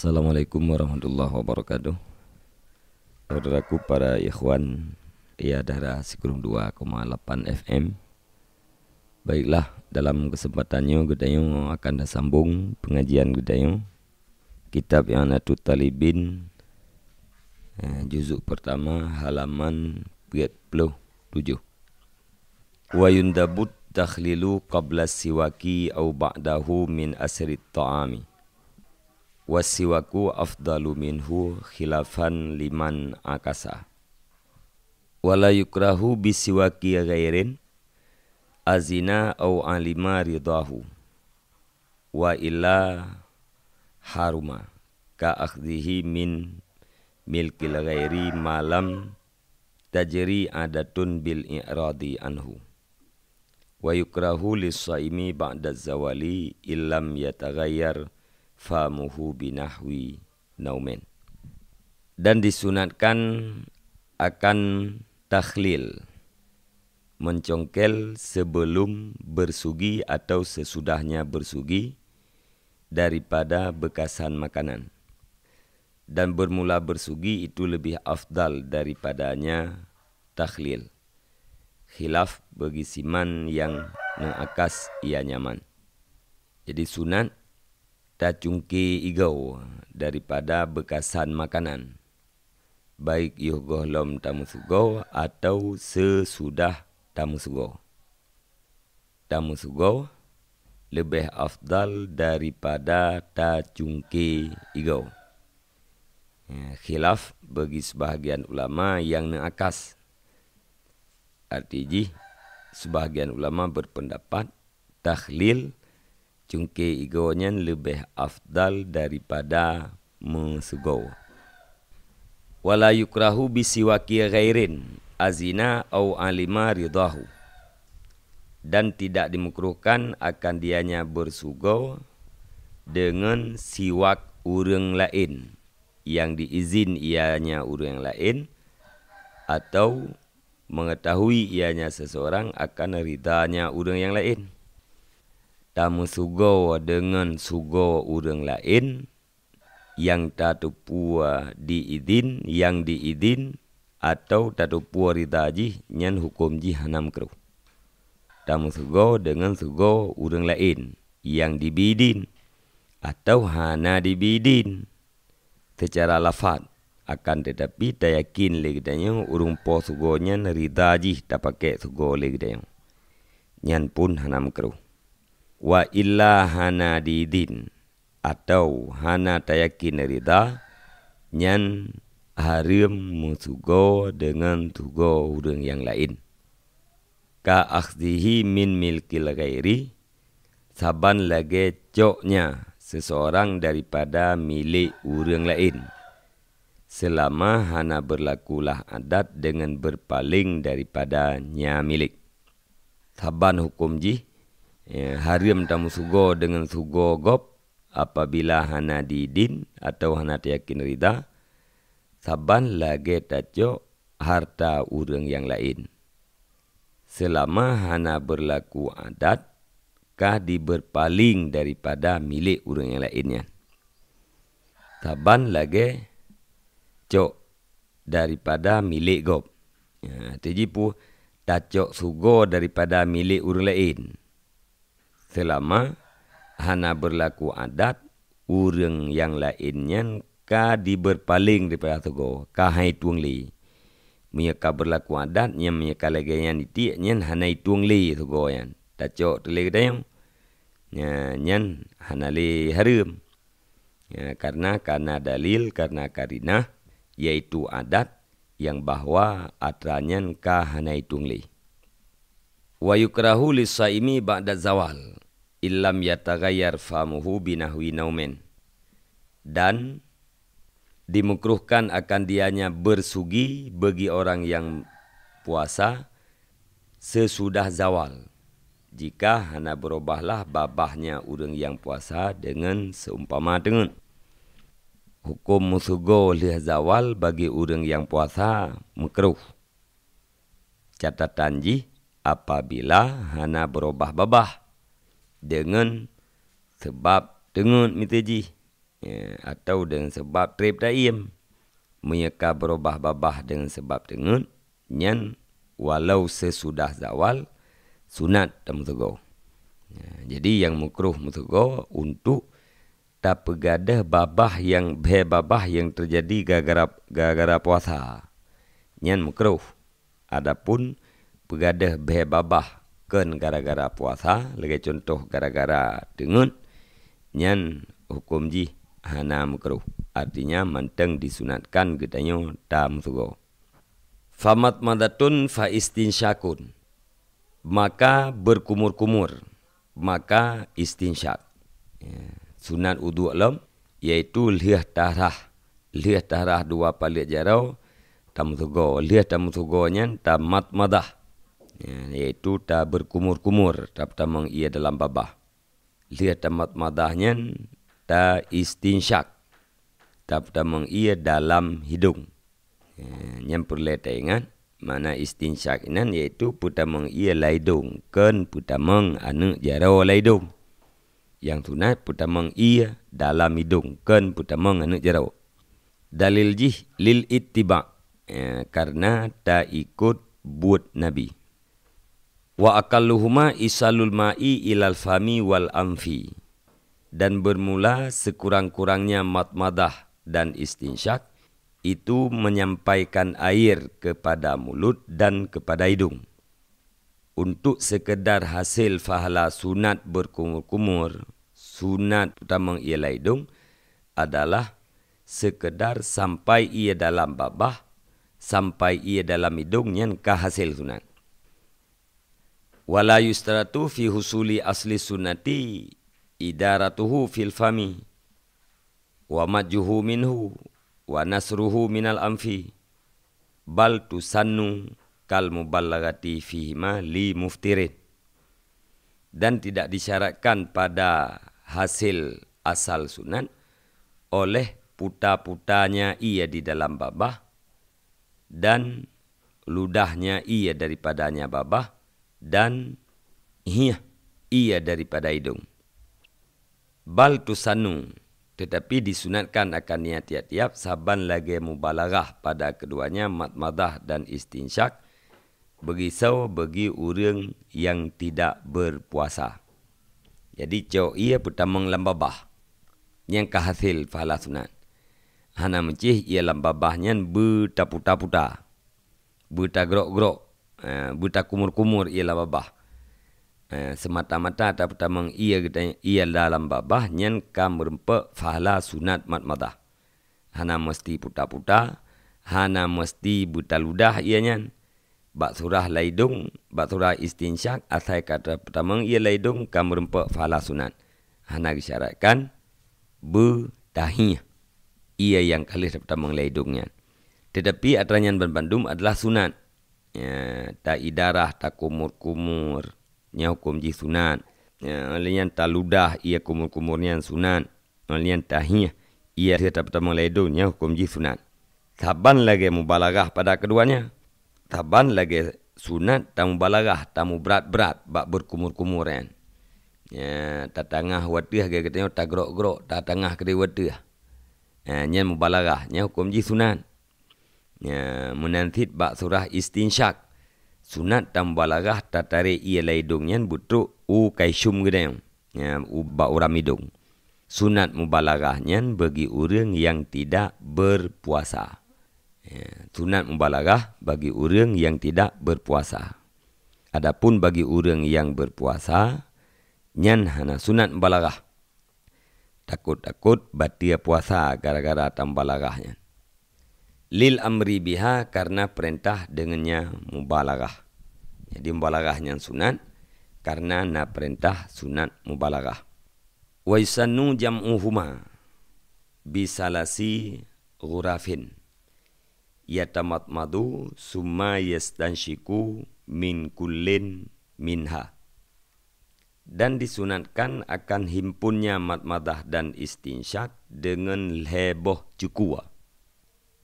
Assalamualaikum warahmatullahi wabarakatuh. Saudaraku para ikhwan ia darah Sikurung 2,8 FM. Baiklah, dalam kesempatannya Gedayo akan disambung pengajian Gedayo kitab yang Natut Talibin, juzuk pertama halaman 47. Wa yundabut takhlilu qabla siwaki au ba'dahu min asrit ta'ami. Wasiwaku afdalu minhu khilafan liman akasa. Wala yukrahu bisiwaki ghairin azina au alima ridahu. Wa illa haruma ka akhdhihi min milkil ghairi malam tajri adatun bil i'radi anhu. Wa yukrahu lis-saimi ba'da zawali illam yataghayyar famuhu binahwi naumen. Dan disunatkan akan takhlil, mencongkel sebelum bersugi atau sesudahnya bersugi daripada bekasan makanan. Dan bermula bersugi itu lebih afdal daripadanya takhlil. Khilaf bagi siman yang mengakas ia nyaman. Jadi sunat tak cungki igau daripada bekasan makanan, baik yugoh lom tamu sugo atau sesudah tamu sugo. Tamu sugo lebih afdal daripada tak cungki igau. Khilaf bagi sebahagian ulama yang mengakas. Artinya sebahagian ulama berpendapat takhlil cungki igonya lebih afdal daripada mesugau. Wala yukrahu bisiwaki ghairin azina au alima ridahu. Dan tidak dimukruhkan akan dianya bersugau dengan siwak urang lain yang diizin ianya urang lain atau mengetahui ianya seseorang akan ridanya urang yang lain. Tamu sugo dengan sugo urang lain yang tak tupua diizin, yang diizin atau tak tupua ridaji nyan hukum ji hanam keruh. Tamu sugo dengan sugo urang lain yang dibidin atau hana dibidin secara lafaz, akan tetapi tak yakin lagi tanya urung po sugo nyan ridaji tak pakai sugo lagi tanya nyan pun hanam keruh. Wa illa hana didin atau hana tayakin rida nyan harim musugo dengan tugo urang yang lain. Ka akhdihi min milkil ghairi, saban lagi coknya seseorang daripada milik urang lain, selama hana berlakulah adat dengan berpaling daripada nya milik. Saban hukum ji harim tamu sugo dengan sugo gop apabila hana didin atau hana yakin rida, saban lagi taco harta urang yang lain, selama hana berlaku adat kah diberpaling daripada milik urang yang lainnya. Saban lagi cok daripada milik gop. Tejipu tacok sugo daripada milik urang lain, selama hana berlaku adat urang yang lainnya ka diberpaling daripada sugo ka hai tuang li. Mereka berlaku adat yang mereka lagi yang iti nyan hana tuang li sugo yan. Tacok tele kedayang nyan hana li harim. Karena dalil, karena karinah yaitu adat yang bahwa atranya ka hana tuang li. Wa yukrahu lis-saimi ba'da zawal illam yataghayyar famuhu binahwi naumen. Dan dimukruhkan akan dianya bersugi bagi orang yang puasa sesudah zawal, jika hana berubahlah babahnya urang yang puasa dengan seumpama dengan. Hukum musugo lih zawal bagi urang yang puasa makruh. Catatan ji apabila hana berubah babah dengan sebab dengan miteji atau dengan sebab trip daim. Mereka berubah babah dengan sebab dengut. Nyan walau sesudah zawal sunat dan mutugo. Jadi yang makruh mutugo untuk tak pegadah babah yang terjadi gara-gara puasa. Nyan makruh. Adapun pegadah babah kan gara-gara puasa, lagi contoh gara-gara dengut, nyan hukum ji hana makruh. Artinya manteng disunatkan gedanyo tam sugo. Famat madatun fa istinsyakun. Maka berkumur-kumur. Maka istinsyak. Sunat wudu alam iaitu liah darah. Liah darah 2 palit jarau tam sugo. Liah tam sugo nyan tamat madah. Iaitu tak berkumur-kumur. Tak tamang ia dalam babah. Liah tamat madahnya tak istinsyak. Tak tamang ia dalam hidung. Yang perlu ingat, mana istinsyak ini iaitu putamang ia laidung. Kan putamang anu jarau laidung. Yang sunat putamang ia dalam hidung. Kan putamang anu jarau. Dalil jih lil ittiba. Karena tak ikut buat Nabi. Wa akalluhuma isalul ma'i ilal fami wal amfi. Dan bermula sekurang-kurangnya matmadah dan istinsyak itu menyampaikan air kepada mulut dan kepada hidung. Untuk sekedar hasil fahala sunat berkumur-kumur, sunat pertama ialah hidung adalah sekedar sampai ia dalam babah, sampai ia dalam hidung yang hasil sunat. Wala yustaratu fi husuli asli sunnati idaratuhu fil fami wa majjuhu minhu wa nasruhu minal amfi bal tusannu kal muballagati fihima li muftirin. Dan tidak disyaratkan pada hasil asal sunat oleh puta-putanya ia di dalam babah dan ludahnya ia daripadanya babah dan ia daripada hidung. Bal tusannu, tetapi disunatkan akan niat tiap-tiap saban lagi mubalaghah pada keduanya matmadah dan istinsyak begisau bagi orang yang tidak berpuasa. Jadi cok ia putamang lambabah yang kehasil fahala sunat. Hana mencih ia lambabahnya bertaputa-puta, bertagrok-grok, bertakumur-kumur ia lambabah. Semata-mata tak pertama ia dalam babah nyan kam merempak fahala sunat matmadah. Hana mesti puta-puta, hana mesti buta ludah ia nyan. Bak surah laidung, bak surah istinsyak, asal kata pertama ia laidung kam merempak fahala sunat. Hana disyaratkan bertahiyah. Ia yang kali pertama laidungnya. Tetapi aturan berbandum adalah sunat. Tak idarah, tak kumur-kumur. Nya hukum ji sunat. Alian tak ludah ia kumur-kumurnya sunat. Alian tahiyah ia tetap pertama laidungnya hukum ji sunat. Taban lagi mubalaghah pada keduanya. Taban lagi sunat tak mubalaghah, tak berat-berat bak berkumur-kumur kan. Tak tengah watih katanya tak grok-grok, tak tengah kedai watih. Nya mubalaghah, nya hukum ji sunat. Menantit bak surah istinsyak. Sunat tak mubalaghah tak tarik ia laidungnya butruk kaisum gedang. Bak uram hidung. Sunat mubalaghahnya bagi orang yang tidak berpuasa. Sunat mubalaghah bagi orang yang tidak berpuasa. Adapun bagi orang yang berpuasa, nyan hana sunat mubalaghah. Takut-takut batia puasa gara-gara tak mubalaghahnya. Lil amri biha karena perintah dengannya mubalaghah. Jadi mubalaghahnya sunat karena na perintah sunat mubalaghah. Wa yusannu jam'uhuma bisalasi ghurafin. Yatamatmadu summa yastanshiku min kullin minha. Dan disunatkan akan himpunnya matmadah dan istinsyak dengan heboh cukua.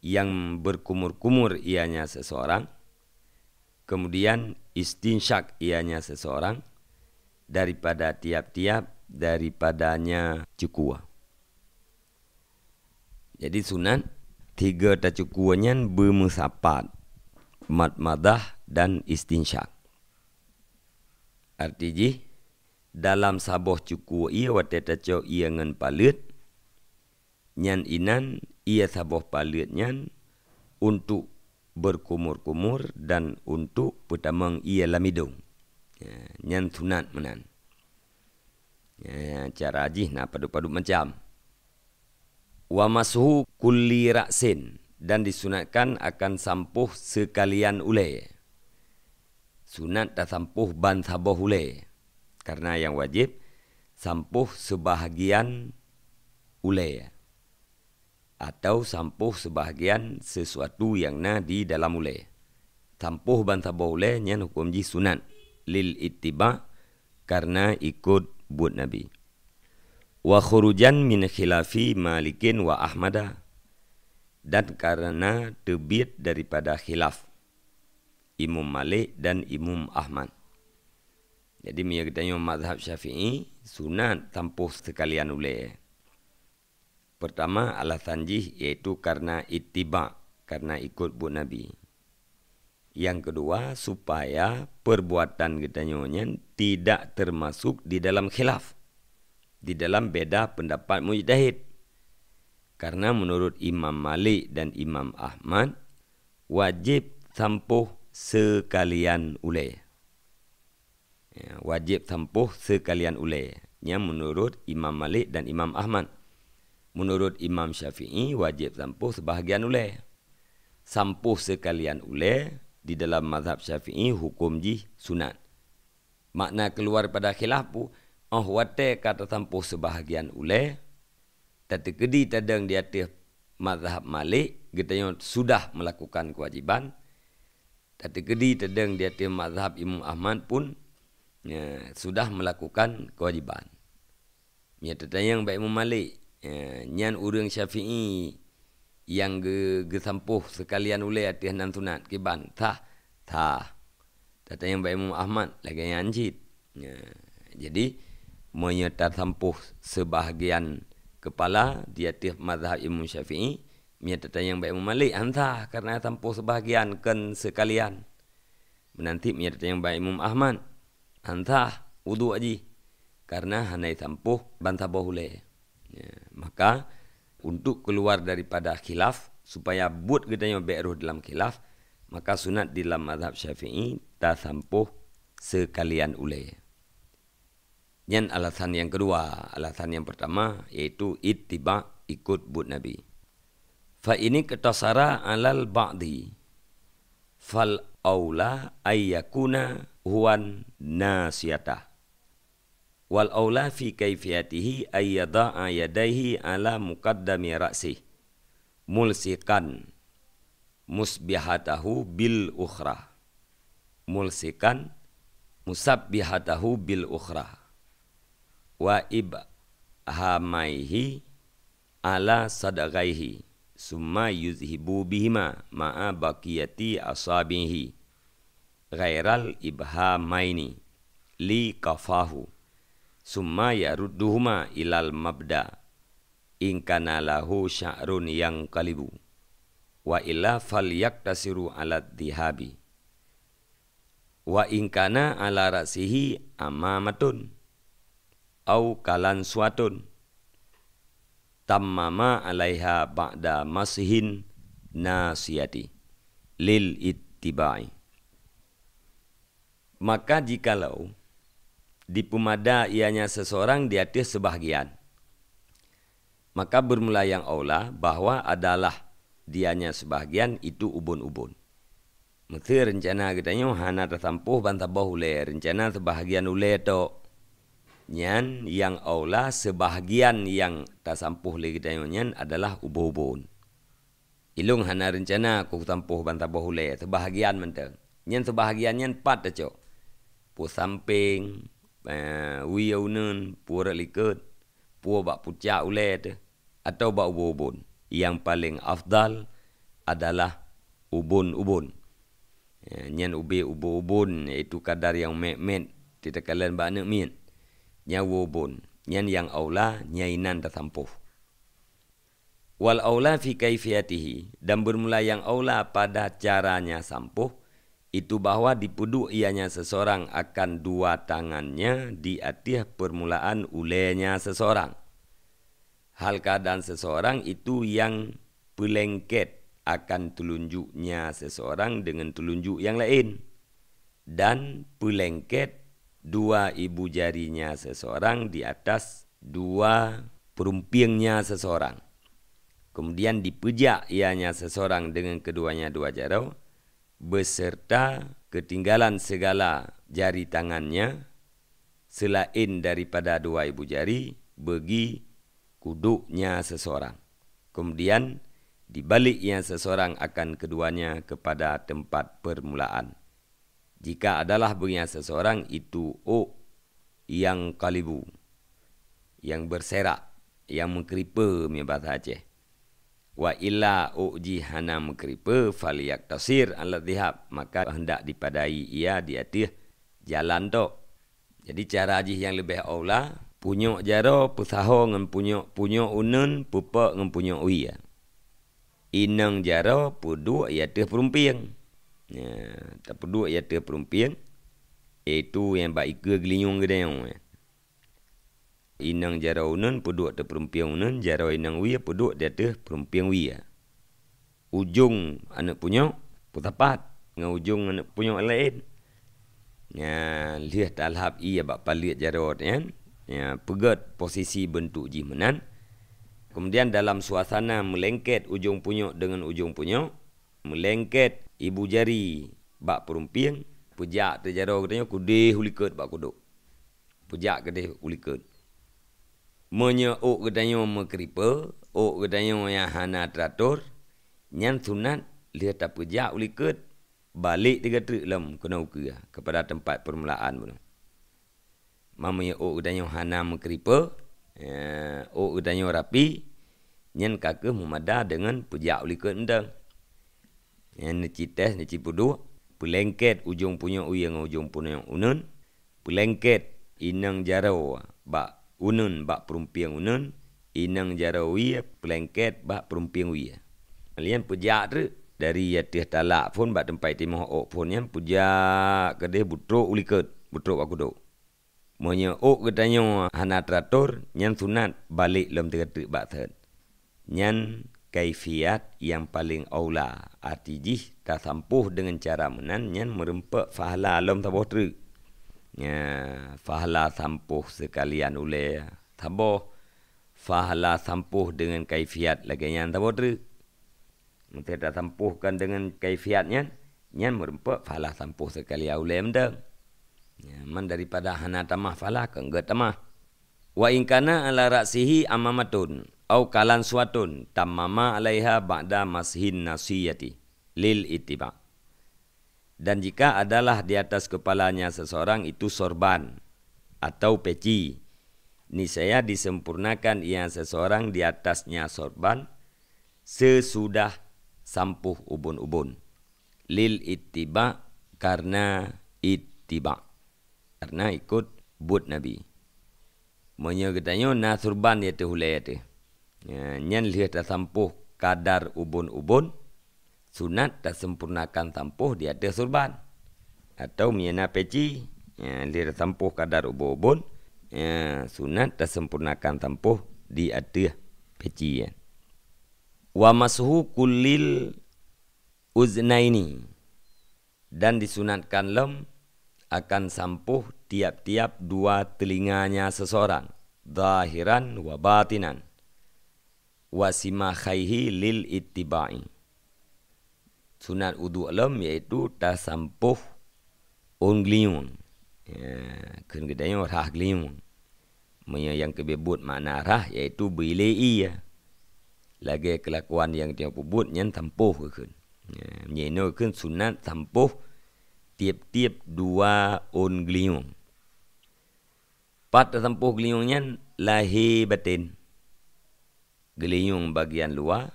Yang berkumur-kumur ianya seseorang. Kemudian istinsyak ianya seseorang. Daripada tiap-tiap daripadanya cukua. Jadi sunat 3 tacukuannya bermusapat, madmadah dan istinsyak. Artinya dalam saboh cuku ia wate taco ia ngan palit, nyan inan ia saboh palit nyan untuk berkumur-kumur dan untuk pertama ia lamidung. Nyan sunat menan. Cara ajih nak padu-padu macam. Wa mashu kulli ra'sin, dan disunatkan akan sampuh sekalian ulai. Sunat dah sampuh ban saboh ulai. Karena yang wajib sampuh sebahagian ulai. Atau sampuh sebahagian sesuatu yang na di dalam ulai. Sampuh ban saboh ulai nyan hukum ji sunat lil ittiba, karena ikut buat Nabi. Wa khurujan min khilafi Malikin wa Ahmada, dan karena terbit daripada khilaf Imam Malik dan Imam Ahmad. Jadi dia katanya mazhab Syafi'i sunat tampuh sekalian ulai. Pertama alasan jih iaitu karena ittiba, karena ikut buat Nabi. Yang kedua supaya perbuatan katanya tidak termasuk di dalam khilaf, di dalam beda pendapat mujtahid. Karena menurut Imam Malik dan Imam Ahmad wajib sampuh sekalian ulai. Wajib sampuh sekalian ulai. Yang menurut Imam Malik dan Imam Ahmad. Menurut Imam Syafi'i wajib sampuh sebahagian ulai. Sampuh sekalian ulai di dalam mazhab Syafi'i hukum ji sunat. Makna keluar pada khilaf pu, wate kata sampuh sebahagian ulai. Tapi kedi tadang di atas mazhab Malik, katanya sudah melakukan kewajiban. Tapi kedi tadang di atas mazhab Imam Ahmad pun sudah melakukan kewajiban. Ya tetayang baik Imam Malik, nyan urang Syafi'i yang gesampuh sekalian ulai atas nan sunat kiban tah. Tetayang baik Imam Ahmad lagi yang anjit. Jadi menyerta sampuh sebahagian kepala di atas mazhab Imam Syafi'i, menyerta yang baik Imam Malik antah karena sampuh sebahagian kan sekalian. Menanti menyerta yang baik Imam Ahmad antah wudu aji karena hanai sampuh bantah boleh. Maka untuk keluar daripada khilaf supaya but katanya beruh dalam khilaf, maka sunat di dalam mazhab Syafi'i tak sampuh sekalian ulai. Yang alasan yang kedua, alasan yang pertama iaitu ittiba, ikut but Nabi. Fa ini ketasara alal ba'di fal aula ayyakuna huwan nasiyatah wal aula fi kaifiyatihi ayyada'a yadaihi ala muqaddami ra'sih mulsikan musbihatahu bil ukhra, mulsikan musabbihatahu bil ukhra wa ibhamaihi ala sadagaihi summa yuzhibu bihima ma'a baqiyati asabihi ghairal ibhamaini li kafahu summa yarudduhuma ilal mabda in kana lahu sya'run yang qalibu wa illa falyaktasiru ala dhihabi wa in kana ala ra'sihi amamatun au kalan suatun tammama alaiha ba'da mashin nasiyati lil ittibai. Maka jikalau di pemada ianya seseorang di atas sebahagian, maka bermula yang aula bahwa adalah dianya sebahagian itu ubun-ubun. Mesti rencana katanya hana tersampuh bantah bahule rencana sebahagian ule to nyan yang aula sebahagian yang tersampuh lagi katanya nyan adalah ubun-ubun. Ilung hana rencana ku sampuh bantah bahule sebahagian mentang nyan sebahagian nyan 4 taco. Pu samping wiyaunen pura likut pu bak pucak ule tu atau bak ubun-ubun. Yang paling afdal adalah ubun-ubun. Nyan ubun-ubun iaitu kadar yang mek-mek tidak kalian banyak min. Nyan ubun, nyan yang aula nyainan tersampuh. Wal aula fi kaifiyatihi, dan bermula yang aula pada caranya sampuh, itu bahwa dipuduk ianya seseorang akan dua tangannya di atas permulaan ulenya seseorang. Hal keadaan seseorang itu yang pelengket akan telunjuknya seseorang dengan telunjuk yang lain. Dan pelengket dua ibu jarinya seseorang di atas dua perumpingnya seseorang. Kemudian dipejak ianya seseorang dengan keduanya dua jari, beserta ketinggalan segala jari tangannya selain daripada dua ibu jari bagi kuduknya seseorang. Kemudian dibaliknya seseorang akan keduanya kepada tempat permulaan. Jika adalah baginya seseorang itu yang kalibu, yang berserak, yang mengkeripa punya bahasa Aceh. Wa illa jihana mengkeripa faliyak tasir ala dhihab, maka hendak dipadai ia di atas jalan tu. Jadi cara ajih yang lebih aula, punyuk jaro pusaho dengan punyuk unun pupak dengan punyuk uia. Inang jaro puduk ia atas perumping. Tak puduk ia atas perumping, itu yang baik ke gelinyung gedayong. Inang jaro unun puduk atas perumping unun, jaro inang uia puduk di atas perumping uia. Ujung anak punyuk putapat dengan ujung anak punyuk lain. Lihat alhab ia bak palit jaro kan. Pegat posisi bentuk jimenan. Kemudian dalam suasana melengket ujung punyuk dengan ujung punyuk, melengket ibu jari bak perumping, pejak terjaro katanya kudih ulikat bak kuduk. Pejak kedih ulikat. Menye katanya mekeripa, katanya yang hana teratur, nyan sunat lihat tak pejak ulikat, balik tiga terlem kena ukia kepada tempat permulaan pun. Mamanya katanya hana mekeripa, katanya rapi, nyan kakak memada dengan pejak ulikat endang. Yang necites, necipuduk, pelengket ujung punya uya dengan ujung punya unun, pelengket inang jaro bak unun bak perumping unun, inang jaro uya, pelengket bak perumping uya. Kalian pejak tu, dari atas talak pun, bak tempat timah pun, yang pejak kedih butruk ulikat, butruk bak kuduk. Monya katanya hana teratur, yang sunat balik lem tiga bak thad. Yang kaifiat yang paling aula, arti jih tak sampuh dengan cara menan, yang merempak fahala lem tabuh teruk. Fahala sampuh sekalian oleh tabuh, fahala sampuh dengan kaifiat lagi yang tabuh teruk. Mesti tak sampuhkan dengan kaifiatnya, yang merempak fahala sampuh sekalian oleh mendang. Man daripada hana tamah fahala ke enggak tamah. Wa inkana ala ra'sihi amamatun au kalan suatun tamama alaiha ba'da mashin nasiyati lil ittiba. Dan jika adalah di atas kepalanya seseorang itu sorban atau peci, niscaya disempurnakan ia seseorang di atasnya sorban sesudah sampuh ubun-ubun. Lil ittiba, karena ittiba, karena ikut but Nabi. Menyegatanya na sorban dia terhulai itu. Nyan lihat tak sampuh kadar ubun-ubun, sunat tak sempurnakan sampuh di atas sorban. Atau miana peci, lihat sampuh kadar ubun-ubun, sunat tak sempurnakan sampuh di atas peci. Wa mashu kullil uznaini, dan disunatkan lem akan sampuh tiap-tiap dua telinganya seseorang, zahiran wa batinan, wasimakhaihi lil ittiba'i. Sunat wudu alam iaitu tasampuh gliung. Kan gedanya rah gliung. Yang kebebut makna rah iaitu bilai ya. Lagi kelakuan yang dia pubut yang tampuh kan. Menyenau kan sunat tampuh tiap-tiap dua gliung. Pat tampuh gliungnya lahir batin. Geliung bagian luar,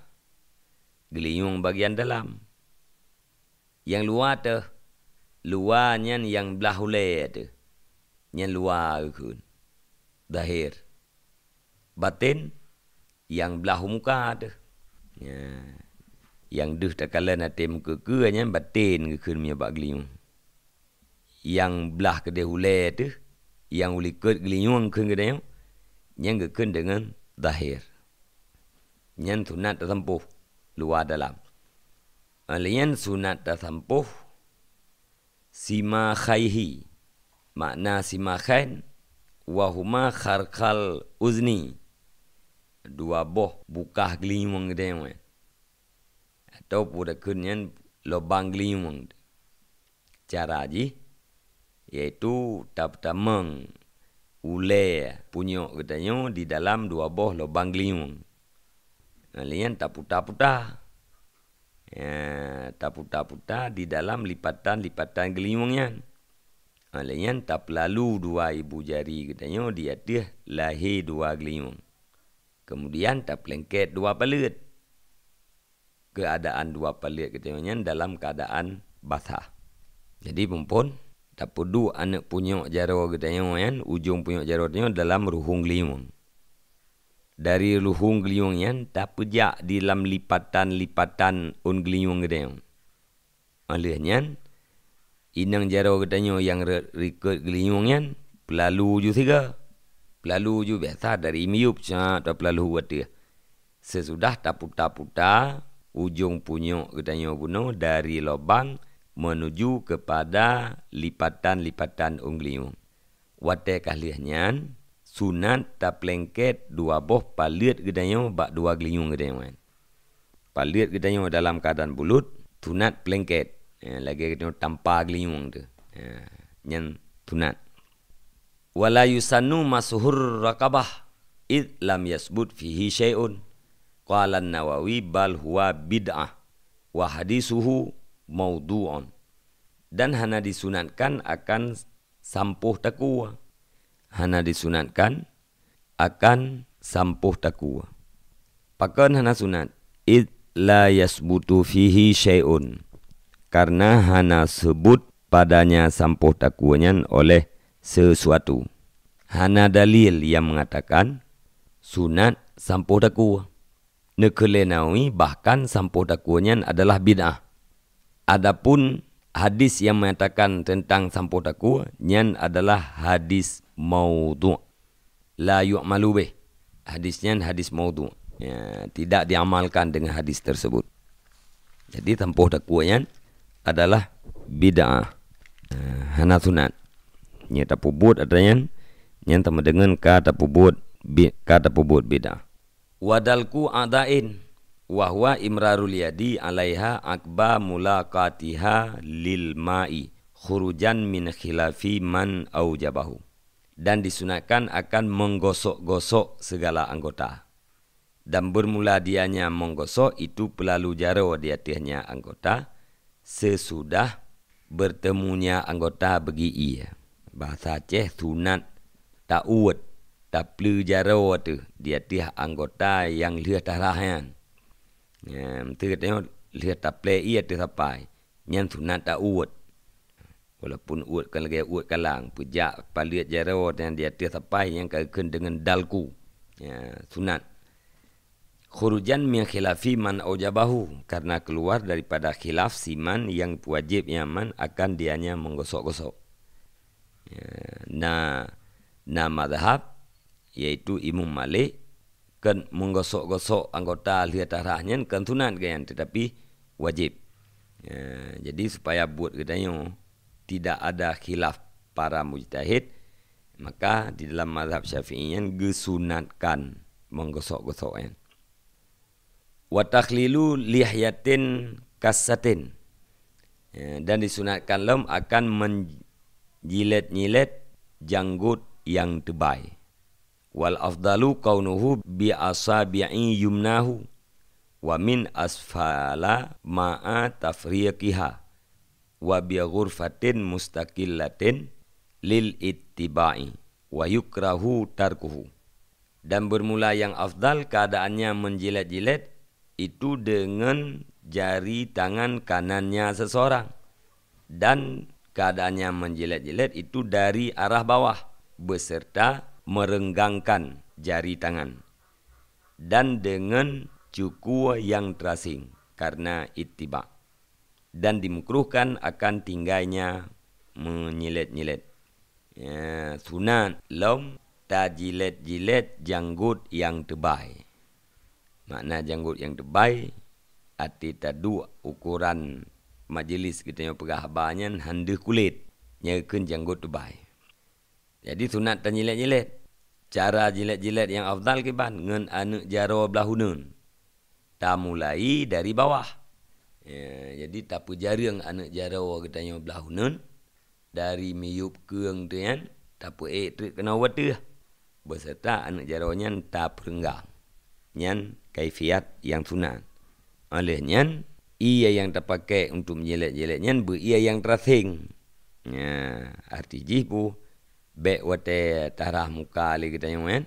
geliung bagian dalam. Yang luar tu, luarnya yang belah hulai tu, yang luar kun, zahir. Batin yang belah muka tu, Yang duh tak kala nate muka ke batin ke kun punya bak geliung. Yang belah ke dia hulai tu, yang ulikut geliung kun ke dia, yang ke kun dengan zahir. Yang sunat tersempuh luar dalam. Alian sunat tersempuh sima khaihi. Makna sima khain wahuma kharqal uzni. Dua boh bukah geliung ke dia. Atau pun kunyan lubang geliung. Cara ji iaitu tamang ulai punyok katanya di dalam dua boh lubang geliung. Alian tak putar-putar. Tak putar-putar di dalam lipatan-lipatan geliungnya. Alian tak lalu dua ibu jari katanya di atas lahir dua geliung. Kemudian tak pelengket dua palut. Keadaan dua palut katanya dalam keadaan basah. Jadi pumpun tak perlu anak punyok jaro katanya kan, ujung punyok jaro katanya dalam ruhung geliung. Dari ruhung geliung yang tak pejak di dalam lipatan-lipatan un geliung katanya. Alihnya inang jaro katanya yang rikut geliung yang pelalu ju tiga. Pelalu ju biasa dari miup atau pelalu wadah. Sesudah tak putar-putar ujung punyok katanya bunuh dari lubang menuju kepada lipatan-lipatan ungliung. Wadah kalihnya sunat tak pelengket dua boh palit katanya bak dua geliung katanya. Palit katanya dalam keadaan bulut, sunat pelengket. Lagi katanya tanpa geliung tu. Yang sunat. Wala yusannu masuhur raqabah id lam yasbut fihi syai'un. Qala an-Nawawi bal huwa bid'ah wa hadisuhu maudu'un. Dan hana disunatkan akan sampuh takwa. Hana disunatkan akan sampuh takwa. Pakan hana sunat id la yasbutu fihi syai'un. Karena hana sebut padanya sampuh takwanya oleh sesuatu. Hana dalil yang mengatakan sunat sampuh takwa. Nekelenawi bahkan sampuh takwanya adalah bid'ah. Adapun hadis yang mengatakan tentang sampuh takwa nyan adalah hadis maudhu'. La yu'malu bih. Hadisnya hadis maudhu'. Tidak diamalkan dengan hadis tersebut. Jadi sampuh takwanya adalah bid'ah. Hana sunat. Nya tak pubut adanya yang sama dengan kata pubut bid'ah. Wadalku adain wa huwa imrarul yadi alaiha akba mulaqatiha lil ma'i khurujan min khilafi man aujabahu. Dan disunatkan akan menggosok-gosok segala anggota. Dan bermula dianya menggosok itu pelalu jaro di atasnya anggota sesudah bertemunya anggota bagi ia. Bahasa Aceh sunat tak uat tak perlu jaro tu di atas anggota yang lihat tarahan. Itu katanya lihat tak play ia tu sampai. Yang sunat tak uat. Walaupun uat kan lagi uat kalang. Pejak paliat jaro yang di atas sampai yang kaitan dengan dalku. Sunat. Khurujan min khilafi man aujabahu. Karena keluar daripada khilaf siman yang wajib yaman akan dianya menggosok-gosok. Nah madhab yaitu Imam Malik kan menggosok-gosok anggota lihat darahnya kan sunat kan tetapi wajib. Jadi supaya buat katanya tidak ada khilaf para mujtahid maka di dalam mazhab Syafi'i gesunatkan menggosok-gosoknya. Wa takhlilu lihyatin kassatin. Dan disunatkan lem akan menjilat-nyilat janggut yang tebal. Wal afdalu kaunuhu bi asabi'i yumnahu wa min asfala ma'a tafriqiha wa bi ghurfatin mustaqillatin lil ittiba'i wa yukrahu tarkuhu. Dan bermula yang afdal keadaannya menjilat-jilat itu dengan jari tangan kanannya seseorang. Dan keadaannya menjilat-jilat itu dari arah bawah beserta merenggangkan jari tangan. Dan dengan cukur yang terasing karena ittiba. Dan dimukruhkan akan tinggalnya menyilet-nyilet. Sunat lom tak jilet-jilet janggut yang tebal. Makna janggut yang tebal, arti tadu ukuran majlis kita yang pergahabannya handa kulit. Nyakan janggut tebal. Jadi sunat tak jilet-jilet. Cara jilet-jilet yang afdal kiban ngan anak jaro belahunun. Tak mulai dari bawah. Jadi tak jarang anak jaro kita yang belahunun dari miyup keung tu kan tak trik kena wata. Beserta anak jaronya tak perenggang. Nyan kaifiat yang sunat. Olehnya ia yang terpakai untuk menjilet-jiletnya ia yang terasing. Arti jibu bek wate tarah muka lagi kita yang kan.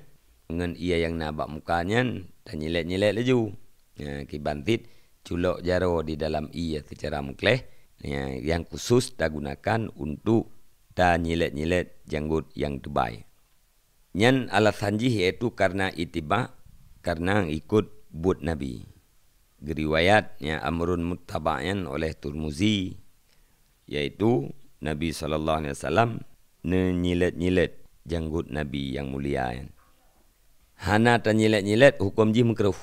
Dengan ia yang nabak mukanya dan nyilet-nyilet laju. Kibantit culok jaro di dalam ia secara mukleh. Yang khusus tak gunakan untuk tak nyilet-nyilet janggut yang tebal. Nyan alasan jih iaitu karena ittiba, karena ikut but Nabi. Geriwayat yang amrun muttaba'an oleh Tirmizi, iaitu Nabi SAW nyilet-nyilet janggut Nabi yang mulia. Hana tak nyilet-nyilet hukum jih makruh.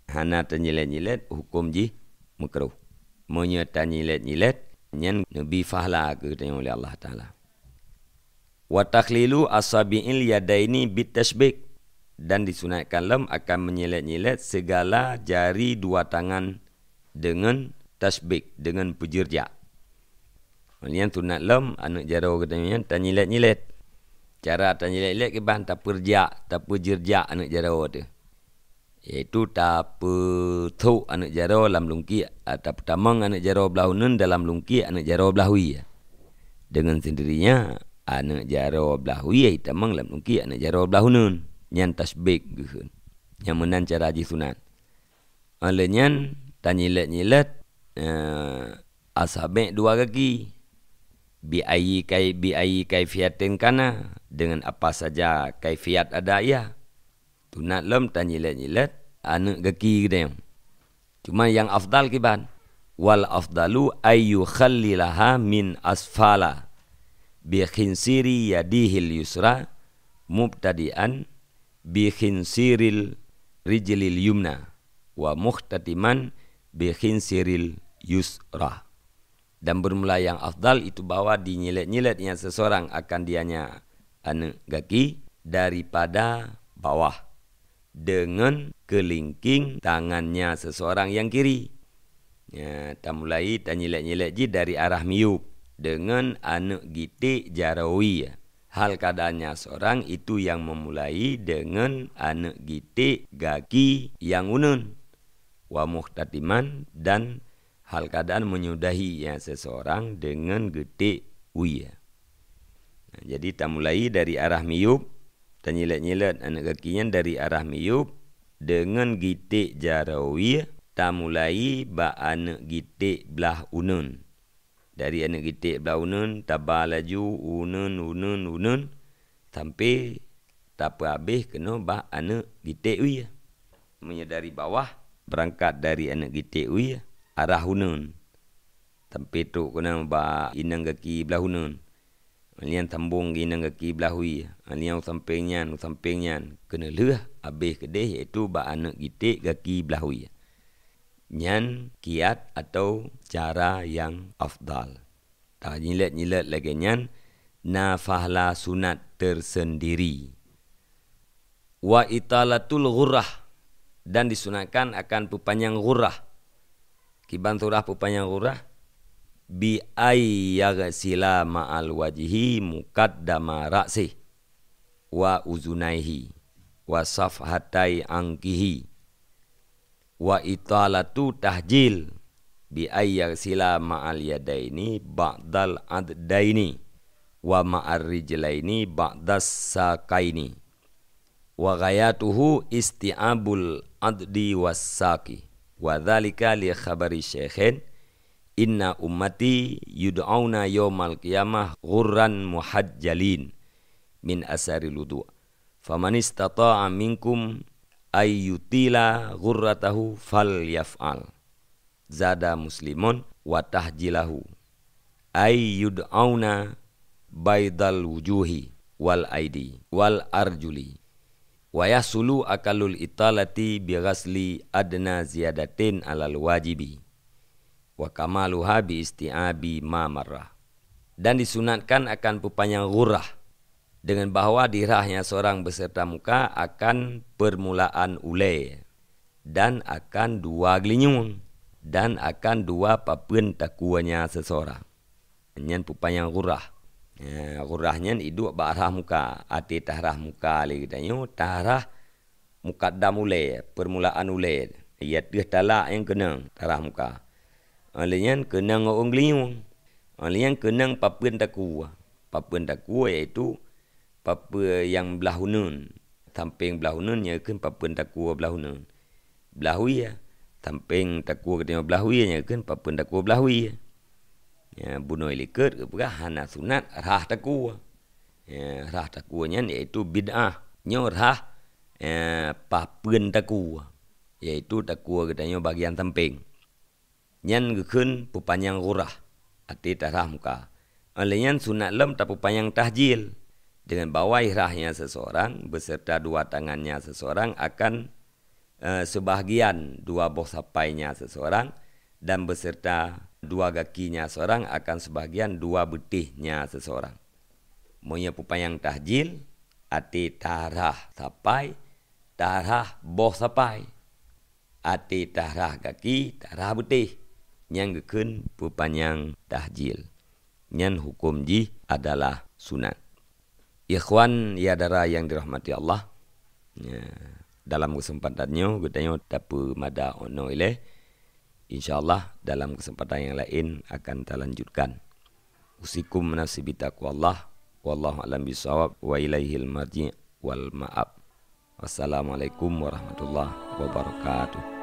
Hana tak nyilet-nyilet hukum jih makruh. Menyerta nyilet-nyilet nyan Nabi fahla ke oleh Allah Ta'ala. Wa takhlilu asabi'il yadaini bitashbik. Dan disunatkan lem akan menyilet-nyilet segala jari dua tangan dengan tasbik, dengan pejerjak. Yang sunat lem anak jaro katanya tak nyilet-nyilet. Cara tak nyilet-nyilet ke bahan tak perjak, tak pejerjak anak jaro tu. Iaitu tak petuk anak jaro dalam lungki atau pertamang anak jaro belahunun dalam lungki anak jaro belahui. Dengan sendirinya anak jaro belahui tamang dalam lungki anak jaro belahunun. Yang tasbik gitu. Yang menan cara haji sunat. Olehnya tak nyilet-nyilet asabek dua kaki. Bi'ayi kaifiatin kana. Dengan apa saja kaifiat ada ya. Sunat lem tak nyilet-nyilet anak kaki kita. Cuma yang afdal kiban. Wal afdalu ayyu khallilaha min asfala. Bi khinsiri yadihil yusra. Mubtadi'an. Bi khinsiril rijlil yumna. Wa muhtatiman bi khinsiril yusra. Dan bermula yang afdal itu bahawa dinyilet-nyiletnya seseorang akan dianya anak kaki daripada bawah. Dengan kelingking tangannya seseorang yang kiri. Tak mulai tak nyilet-nyilet je dari arah miyuk. Dengan anak gitik jarawi. Hal keadaannya seorang itu yang memulai dengan anak gitik kaki yang unun. Wa muhtatiman dan hal keadaan menyudahi seseorang dengan gitik uya. Jadi tak mulai dari arah miyuk. Tak nyilet-nyilet anak kakinya dari arah miyub dengan gitik jarawi. Tak mulai ba anak gitik belah unun. Dari anak gitik belah unun, tabah laju unun. Sampai tak apa habis kena ba anak gitik uya. Menyedari bawah, berangkat dari anak gitik uya, arah unun. Sampai tu kena ba inang kaki belah unun. Alian sambung ginang kaki belahui. Alian sampingnya. Kena leh habis kedih iaitu ba anak gitik kaki belahui. Nyan kiat atau cara yang afdal. Tak nyilet-nyilet lagi nyan. Nafahla sunat tersendiri. Wa italatul ghurrah. Dan disunatkan akan pepanjang ghurrah. Kiban surah pepanjang ghurrah. Bi ayyaghsila ma'al wajhi muqaddama ra'sih wa uzunaihi wa safhatai angkihi wa italatu tahjil bi ayyaghsila ma'al yadaini ba'dal addaini wa ma'ar rijlaini ba'das saqaini wa ghayatuhu isti'abul addi was saqi wa dhalika li khabari syekhin Inna ummati yud'auna yawmal qiyamah ghurran muhajjalin min asari ludu'. Faman istata'a minkum ayyutila ghurratahu fal yaf'al. Zada muslimun wa tahjilahu ayyud'auna baydal wujuhi wal aidi wal arjuli wa yasulu akalul italati bi ghasli adna ziyadatin alal wajibi wa kamaluha bi isti'abi ma marrah. Dan disunatkan akan perpanjang ghurrah dengan bahawa dirahnya seorang beserta muka akan permulaan ulai dan akan dua gelinyung dan akan dua papun takuanya seseorang. Nyan perpanjang ghurrah. Ghurrahnya itu barah muka, ati tarah muka lagi tanyo, tarah mukaddam ulai, permulaan ulai. Ia tuh talak yang kenang tarah muka. Alnya kenang orang gelinyung. Alnya kenang papun takua. Papun takua iaitu papa yang belah hunun. Samping belah hununnya kan papun takua belah hunun. Belahui ya. Samping takua ketengah belahui nya kan papun takua belahui. Ya bunuh liket ke hana sunat rah takua. Ya rah takuanya iaitu bid'ah. Nyo rah papun takua. Iaitu takua ketengah bagian samping. Nyan gekeun perpanjang ghurrah. Ati tarah muka. Alenya sunat lem tak perpanjang tahjil. Dengan bawa ihrahnya seseorang beserta dua tangannya seseorang akan sebahagian dua boh sapainya seseorang dan beserta dua kakinya seseorang akan sebahagian dua betihnya seseorang. Monya perpanjang tahjil, ati tarah sapai, tarah boh sapai. Ati tarah kaki, tarah betih. Yang gekeun perpanjang tahjil. Nyan hukum ji adalah sunat. Ikhwan ya dara yang dirahmati Allah. Ya, dalam kesempatannya katanya tapu mada ono ile. Insyaallah dalam kesempatan yang lain akan kita lanjutkan. Usikum nasibi taqwallah wallahu alam bisawab wa ilaihil marji' wal ma'ab. Wassalamualaikum warahmatullahi wabarakatuh.